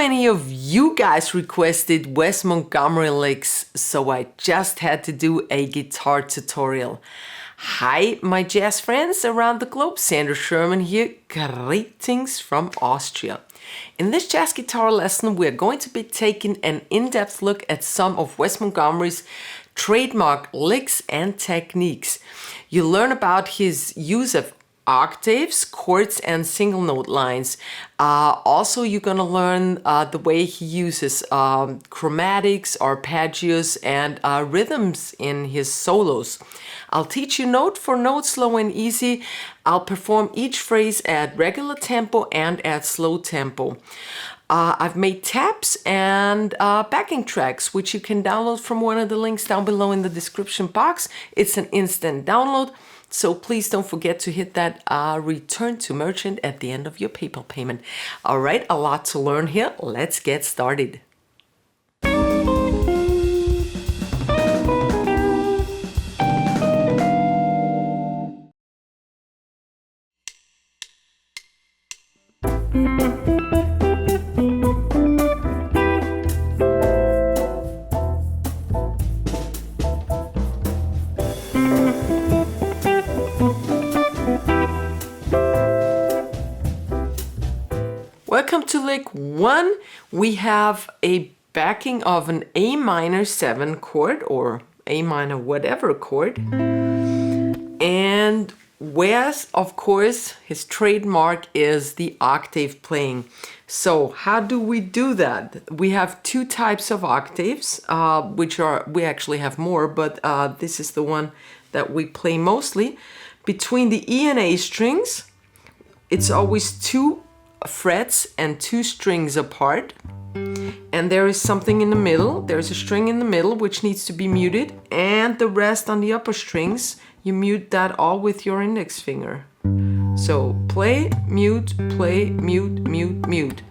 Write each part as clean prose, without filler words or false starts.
many of you guys requested Wes Montgomery licks, so I just had to do a guitar tutorial. Hi, my jazz friends around the globe, Sandra Sherman here, greetings from Austria. In this jazz guitar lesson, we're going to be taking an in-depth look at some of Wes Montgomery's trademark licks and techniques. You learn about his use of octaves, chords, and single note lines. Also, you're gonna learn the way he uses chromatics, arpeggios, and rhythms in his solos. I'll teach you note for note, slow and easy. I'll perform each phrase at regular tempo and at slow tempo. I've made tabs and backing tracks, which you can download from one of the links down below in the description box. It's an instant download, so please don't forget to hit that return to merchant at the end of your PayPal payment. All right, a lot to learn here. Let's get started. Welcome to lick 1. We have a backing of an A minor 7 chord or A minor whatever chord. And Wes, of course, his trademark is the octave playing. So how do we do that? We have two types of octaves, we actually have more, but this is the one that we play mostly. Between the E and A strings, it's always 2 frets and 2 strings apart, and there is something in the middle. There's a string in the middle which needs to be muted, and the rest on the upper strings, you mute that all with your index finger. So play, mute, mute, mute.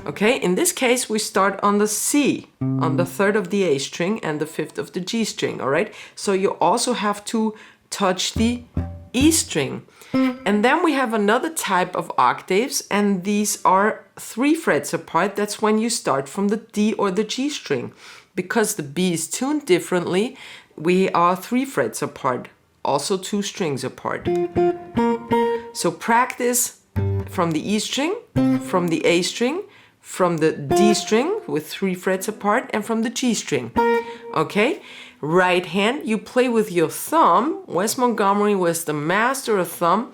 Okay, in this case we start on the C, on the 3rd of the A string and the 5th of the G string. All right, so you also have to touch the E string. And then we have another type of octaves, and these are 3 frets apart. That's when you start from the D or the G string. Because the B is tuned differently, we are 3 frets apart, also 2 strings apart. So practice from the E string, from the A string, from the D string with 3 frets apart, and from the G string. Okay? Right hand, you play with your thumb. Wes Montgomery was the master of thumb.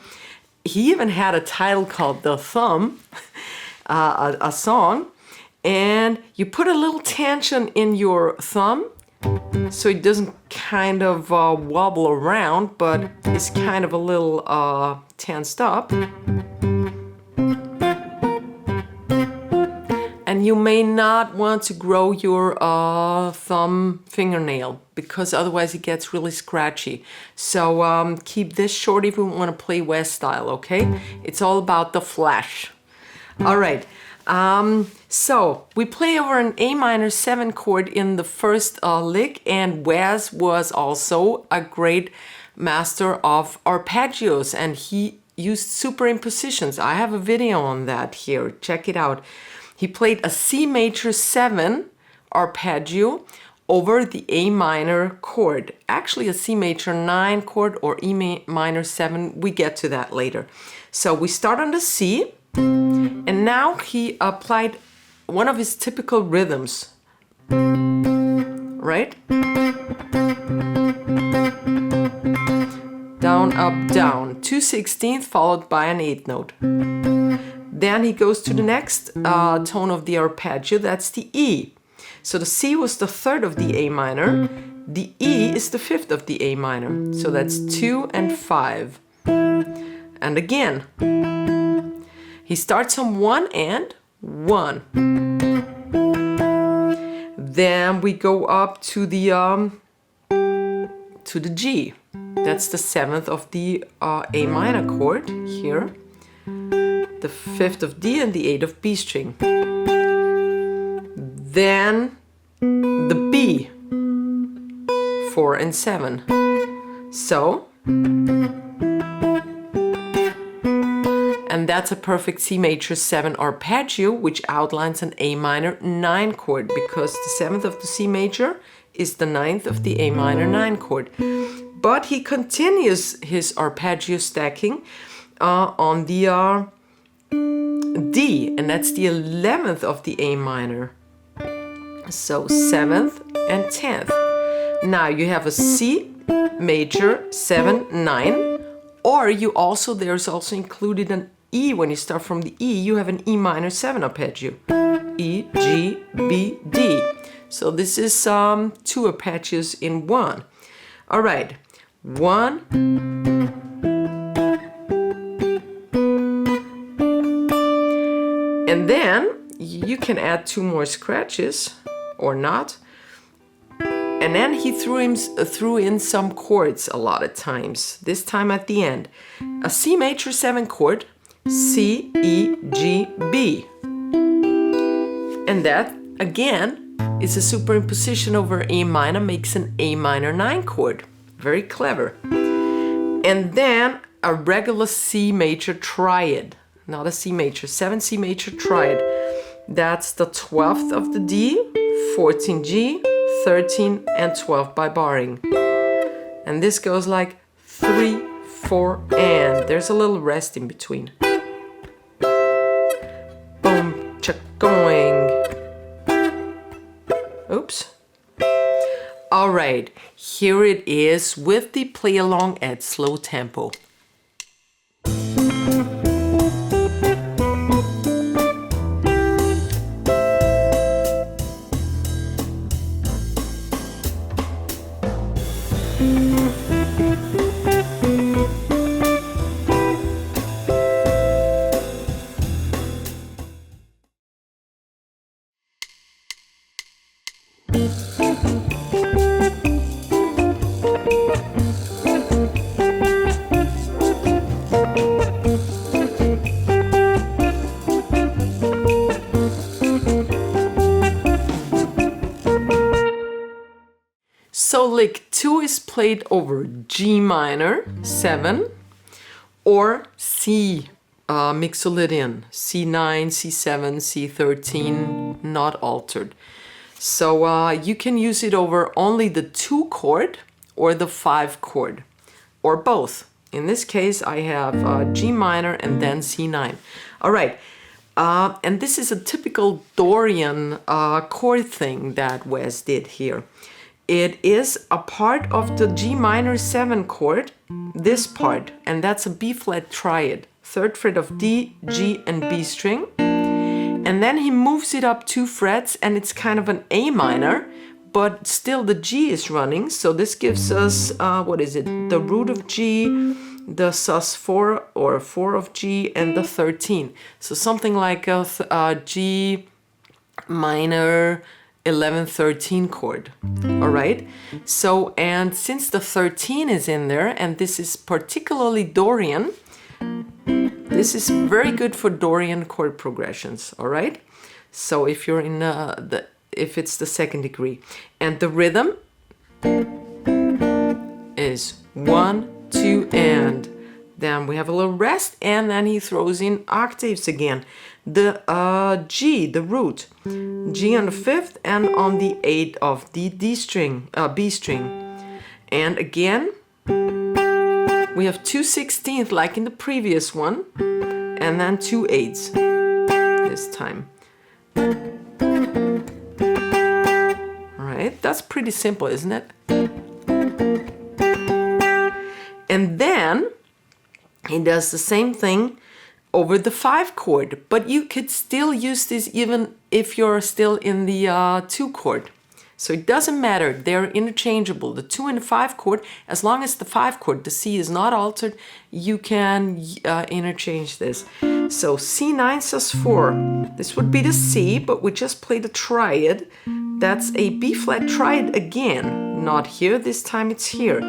He even had a title called The Thumb, a song. And you put a little tension in your thumb so it doesn't kind of wobble around, but it's kind of a little tensed up. And you may not want to grow your thumb fingernail, because otherwise it gets really scratchy. So keep this short if you want to play Wes style, okay? It's all about the flash. All right, so we play over an A minor 7 chord in the first lick, and Wes was also a great master of arpeggios, and he used superimpositions. I have a video on that here, check it out. He played a C major 7 arpeggio over the A minor chord. Actually a C major 9 chord or E minor 7, we get to that later. So we start on the C, and now he applied one of his typical rhythms, right? Down, up, down, 2/16 followed by an 8th note. Then he goes to the next tone of the arpeggio, that's the E. So the C was the 3rd of the A minor, the E is the 5th of the A minor. So that's 2 and 5. And again, he starts on 1 and 1. Then we go up to the G. That's the 7th of the A minor chord here. The 5th of D and the 8th of B string. Then the B, 4 and 7. So, And that's a perfect C major 7 arpeggio, which outlines an A minor 9 chord, because the 7th of the C major is the 9th of the A minor 9 chord. But he continues his arpeggio stacking on the D, and that's the 11th of the A minor. So 7th and 10th. Now you have a C major 7, 9, or there's also included an E. When you start from the E, you have an E minor 7 arpeggio. E, G, B, D. So this is 2 arpeggios in one. All right, 1, and then you can add 2 more scratches or not. And then he threw in some chords a lot of times, this time at the end. A C major 7 chord, C, E, G, B. And that, again, is a superimposition over A minor, makes an A minor 9 chord. Very clever. And then a regular C major triad, not a C major, 7 C major triad. That's the 12th of the D, 14 G, 13 and 12 by barring. And this goes like 3, 4, and there's a little rest in between. Boom, chuck, going. Oops. All right, here it is with the play along at slow tempo. So lick 2 is played over G minor 7 or C mixolydian, C9, C7, C13, not altered. So you can use it over only the 2 chord or the 5 chord, or both. In this case I have G minor and then C9. All right, and this is a typical Dorian chord thing that Wes did here. It is a part of the G minor 7 chord, this part, and that's a B flat triad, 3rd fret of D, G, and B string. And then he moves it up 2 frets, and it's kind of an A minor, but still the G is running. So this gives us, what is it? The root of G, the sus4 or 4 of G, and the 13. So something like a G minor 11-13 chord. All right, so, and since the 13 is in there, and this is particularly Dorian, this is very good for Dorian chord progressions. All right, so if you're in if it's the 2nd degree, and the rhythm is 1, 2, and then we have a little rest, and then he throws in octaves again. The G, the root, G on the 5th and on the 8th of the D string, B string. And again, we have 2 16th like in the previous one, and then 2 8ths this time. All right, that's pretty simple, isn't it? And then he does the same thing over the 5 chord, but you could still use this even if you're still in the 2 chord. So it doesn't matter, they're interchangeable, the 2 and the 5 chord. As long as the 5 chord, the C is not altered, you can interchange this. So C9 sus4, this would be the C, but we just played a triad. That's a B flat triad again, not here, this time it's here.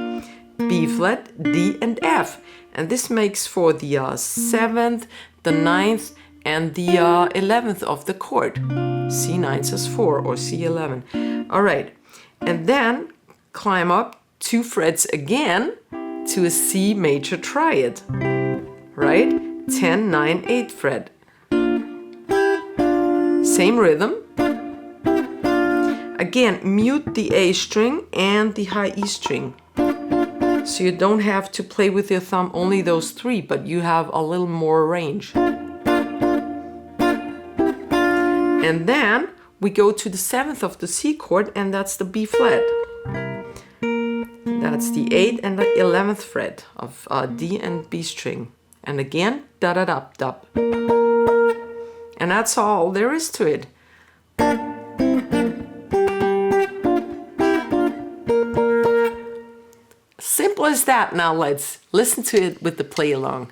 B flat, D and F. And this makes for the 7th, the 9th, and the 11th of the chord. C9 sus4 or C11. All right, and then climb up 2 frets again to a C major triad, right? 10, 9, 8 fret. Same rhythm. Again, mute the A string and the high E string. So you don't have to play with your thumb only those three, but you have a little more range. And then we go to the 7th of the C chord, and that's the B flat. That's the 8th and the 11th fret of D and B string. And again, da da da da. And that's all there is to it. Simple as that. Now let's listen to it with the play along.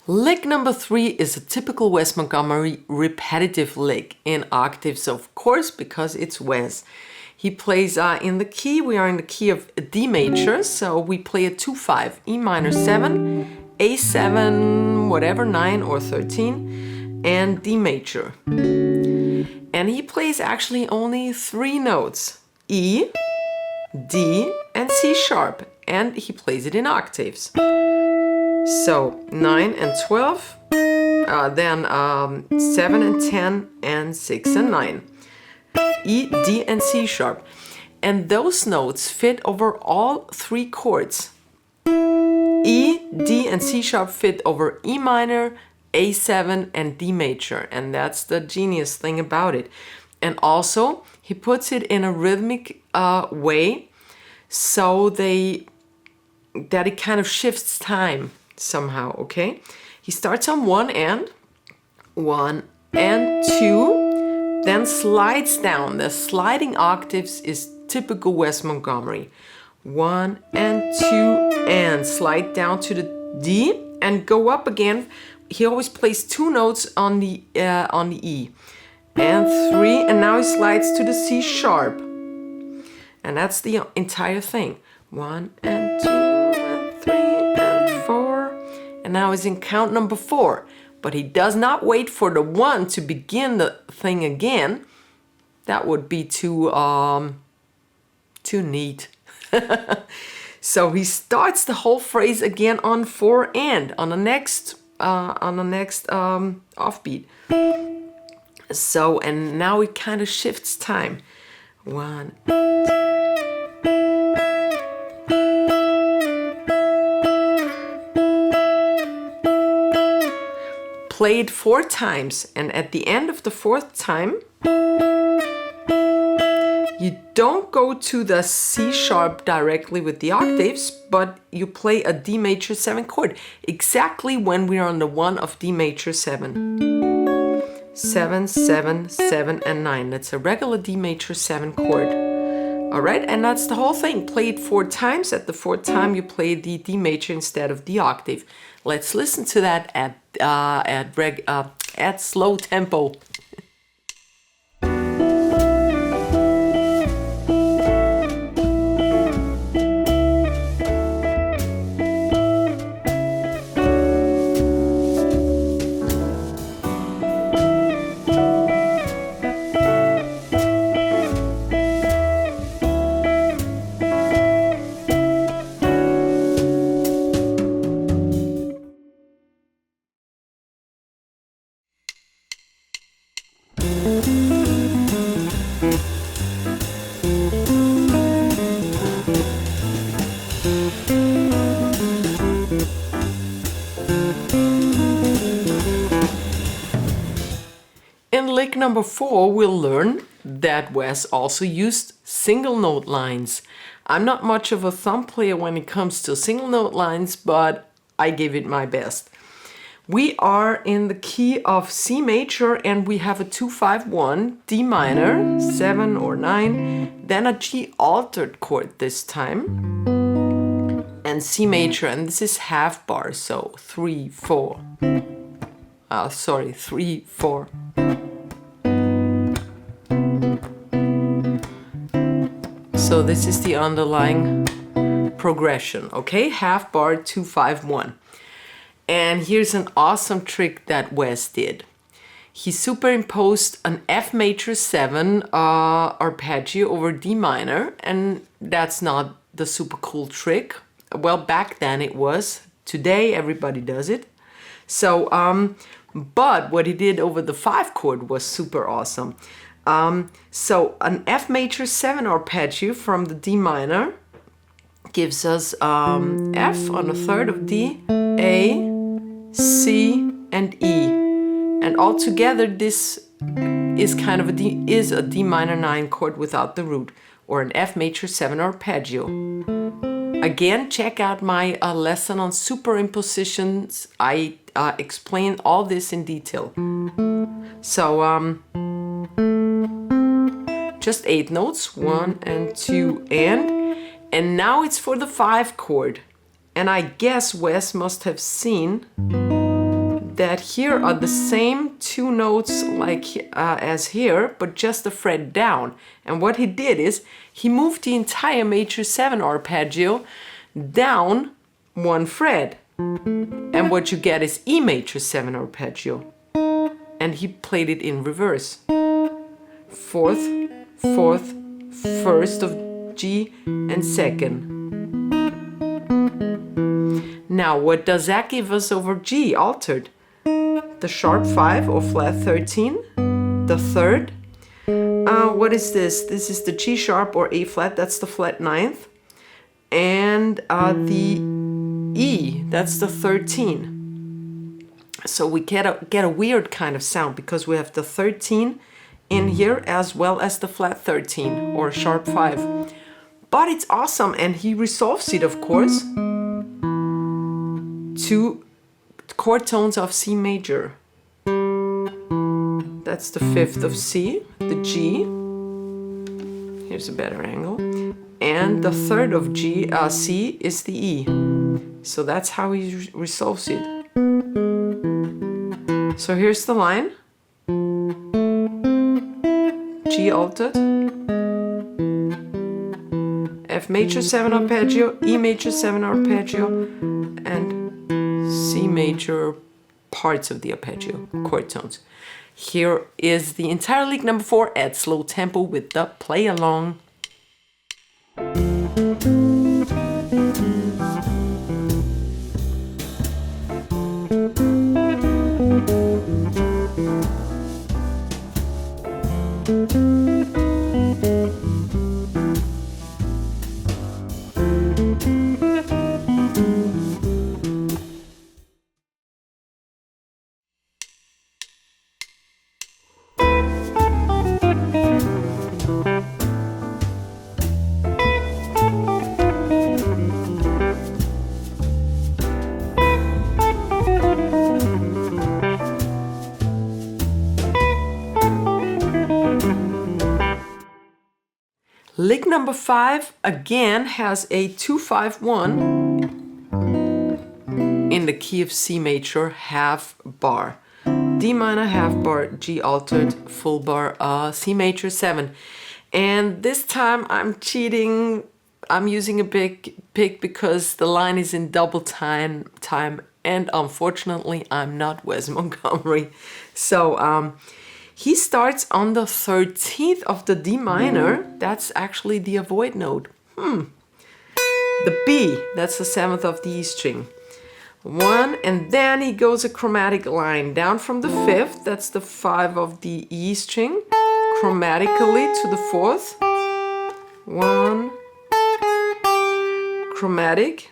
Lick number 3 is a typical Wes Montgomery repetitive lick in octaves, of course, because it's Wes. He plays in the key, we are in the key of D major, so we play a 2-5, E minor 7, A7, whatever, 9 or 13, and D major. And he plays actually only 3 notes, E, D, and C sharp, and he plays it in octaves. So 9 and 12, then 7 and 10, and 6 and 9. E, D, and C sharp. And those notes fit over all 3 chords. E, D, and C sharp fit over E minor, A7, and D major. And that's the genius thing about it. And also, he puts it in a rhythmic way so that it kind of shifts time somehow, okay? He starts on 1 and 2, then slides down. The sliding octaves is typical Wes Montgomery. 1 and 2 and slide down to the D and go up again. He always plays 2 notes on the E. And 3, and now he slides to the C sharp. And that's the entire thing. 1 and 2 and 3 and 4. And now he's in count number 4. But he does not wait for the 1 to begin the thing again. That would be too neat. So he starts the whole phrase again on 4 and on the next offbeat. So, and now it kind of shifts time. 1. Play it 4 times, and at the end of the 4th time, you don't go to the C sharp directly with the octaves, but you play a D major 7 chord, exactly when we are on the 1 of D major 7. 7, 7, 7, and 9. That's a regular D major 7 chord. Alright, and that's the whole thing. Play it 4 times. At the 4th time, you play the D major instead of the octave. Let's listen to that at slow tempo. In lick number 4, we'll learn that Wes also used single note lines. I'm not much of a thumb player when it comes to single note lines, but I gave it my best. We are in the key of C major and we have a 2-5-1, D minor, 7 or 9, then a G altered chord this time, and C major, and this is half bar, so 3, 4. 3, 4. So this is the underlying progression, okay? Half bar, 2-5-1. And here's an awesome trick that Wes did. He superimposed an F major 7 arpeggio over D minor, and that's not the super cool trick. Well, back then it was. Today everybody does it. So, but what he did over the 5 chord was super awesome. So an F major 7 arpeggio from the D minor gives us F on a third of D, A, C, and E. And altogether this is kind of a D minor 9 chord without the root, or an F major 7 arpeggio. Again, check out my lesson on superimpositions. I explain all this in detail. So just 8 notes, 1 and 2 and now it's for the 5 chord. And I guess Wes must have seen that here are the same 2 notes like as here, but just a fret down. And what he did is he moved the entire major 7 arpeggio down 1 fret. And what you get is E major 7 arpeggio. And he played it in reverse. 4th, 4th, 1st of G and 2nd. Now, what does that give us over G altered? The sharp 5 or flat 13, the 3rd. What is this? This is the G sharp or A flat, that's the flat 9th. And the E, that's the 13. So we get a weird kind of sound because we have the 13 in here as well as the flat 13 or sharp 5. But it's awesome, and he resolves it, of course, to chord tones of C major. That's the 5th of C, the G. Here's a better angle. And the 3rd of C is the E. So that's how he resolves it. So here's the line. G altered, F major 7 arpeggio, E major 7 arpeggio, and C major parts of the arpeggio, chord tones. Here is the entire lick number 4 at slow tempo with the play along. Lick number 5 again has a 2-5-1 in the key of C major, half bar. D minor, half bar, G altered, full bar, C major 7. And this time I'm cheating. I'm using a big pick because the line is in double time, and unfortunately I'm not Wes Montgomery. So he starts on the 13th of the D minor. That's actually the avoid note. The B, that's the 7th of the E string. 1, and then he goes a chromatic line down from the 5th, that's the 5 of the E string, chromatically to the 4th. 1, chromatic.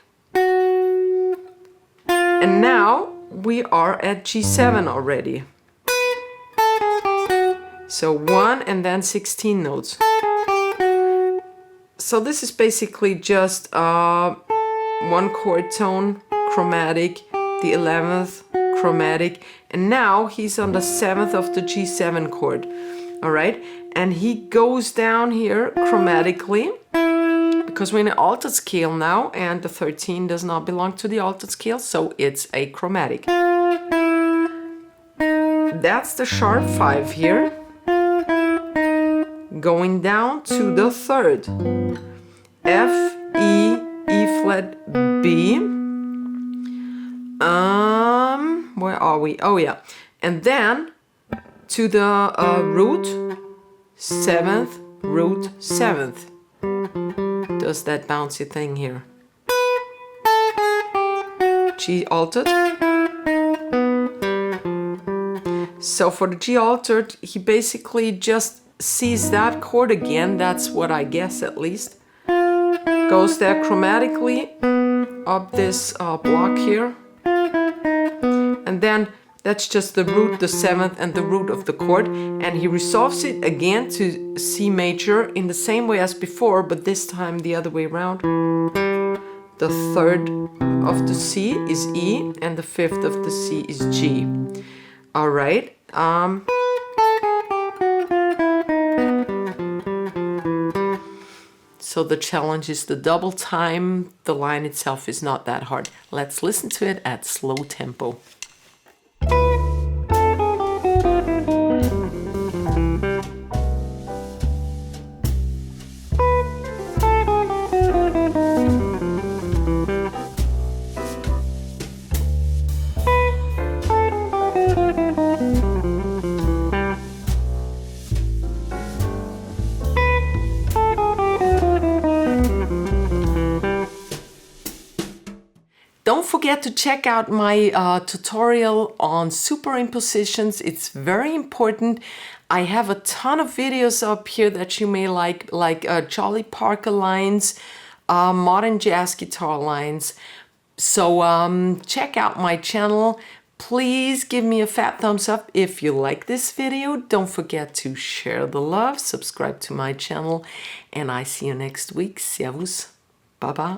And now we are at G7 already. So 1 and then 16 notes. So this is basically just one chord tone, chromatic, the 11th, chromatic, and now he's on the 7th of the G7 chord. All right, and he goes down here chromatically because we're in an altered scale now, and the 13 does not belong to the altered scale, so it's a chromatic. That's the sharp 5 here, going down to the 3rd, F, E, E flat, B. Where are we? Oh yeah, and then to the root 7th, root 7th. Does that bouncy thing here. G altered. So for the G altered, he basically just sees that chord again. That's what I guess, at least. Goes there chromatically up this block here. And then that's just the root, the 7th, and the root of the chord. And he resolves it again to C major in the same way as before, but this time the other way around. The 3rd of the C is E, and the 5th of the C is G. All right. So the challenge is the double time. The line itself is not that hard. Let's listen to it at slow tempo. Don't forget to check out my tutorial on superimpositions. It's very important. I have a ton of videos up here that you may like Charlie Parker lines, modern jazz guitar lines. So check out my channel. Please give me a fat thumbs up if you like this video. Don't forget to share the love, subscribe to my channel, and I see you next week. Servus. Bye-bye.